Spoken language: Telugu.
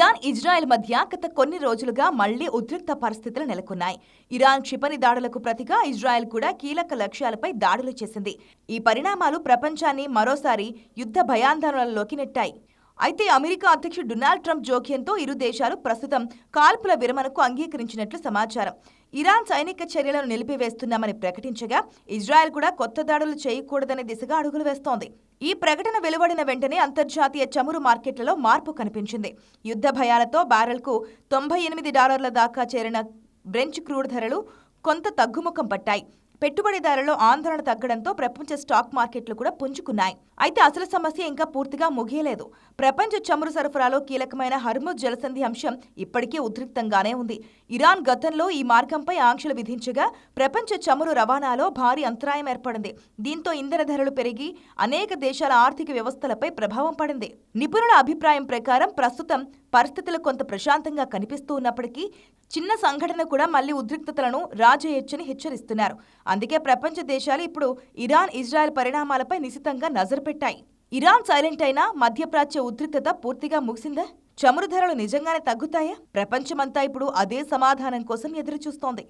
ఇరాన్, ఇజ్రాయెల్ మధ్య గత కొన్ని రోజులుగా మళ్లీ ఉద్రిక్త పరిస్థితులు నెలకొన్నాయి. ఇరాన్ క్షిపణి దాడులకు ప్రతిగా ఇజ్రాయెల్ కూడా కీలక లక్ష్యాలపై దాడులు చేసింది. ఈ పరిణామాలు ప్రపంచాన్ని మరోసారి యుద్ధ భయాందోళనలోకి నెట్టాయి. అయితే అమెరికా అధ్యక్షుడు డొనాల్డ్ ట్రంప్ జోక్యంతో ఇరు దేశాలు ప్రస్తుతం కాల్పుల విరమణకు అంగీకరించినట్లు సమాచారం. ఇరాన్ సైనిక చర్యలను నిలిపివేస్తున్నామని ప్రకటించగా, ఇజ్రాయెల్ కూడా కొత్త దాడులు చేయకూడదనే దిశగా అడుగులు వేస్తోంది. ఈ ప్రకటన వెలువడిన వెంటనే అంతర్జాతీయ చమురు మార్కెట్లలో మార్పు కనిపించింది. యుద్ధ భయాలతో బ్యారెల్కు $98 దాకా చేరిన బ్రెంట్ క్రూడ్ ధరలు కొంత తగ్గుముఖం పట్టాయి. పెట్టుబడిదారుల్లో ఆందోళన తగ్గడంతో ప్రపంచ స్టాక్ మార్కెట్లు కూడా పుంజుకున్నాయి. అయితే అసలు సమస్య ఇంకా పూర్తిగా ముగియలేదు. ప్రపంచ చమురు సరఫరాలో కీలకమైన హర్ముజ్ జలసంధి అంశం ఇప్పటికీ ఉద్రిక్తంగానే ఉంది. ఇరాన్ గతంలో ఈ మార్గంపై ఆంక్షలు విధించగా ప్రపంచ చమురు రవాణాలో భారీ అంతరాయం ఏర్పడింది. దీంతో ఇంధన ధరలు పెరిగి అనేక దేశాల ఆర్థిక వ్యవస్థలపై ప్రభావం పడింది. నిపుణుల అభిప్రాయం ప్రకారం ప్రస్తుతం పరిస్థితులు కొంత ప్రశాంతంగా కనిపిస్తూ ఉన్నప్పటికీ చిన్న సంఘటన కూడా మళ్లీ ఉద్రిక్తతలను రాజేయొచ్చని హెచ్చరిస్తున్నారు. అందుకే ప్రపంచ దేశాలు ఇప్పుడు ఇరాన్, ఇజ్రాయెల్ పరిణామాలపై నిశితంగా నజరు పెట్టాయి. ఇరాన్ సైలెంట్ అయినా మధ్యప్రాచ్య ఉద్రిక్తత పూర్తిగా ముగిసిందా? చమురు ధరలు నిజంగానే తగ్గుతాయా? ప్రపంచమంతా ఇప్పుడు అదే సమాధానం కోసం ఎదురుచూస్తోంది.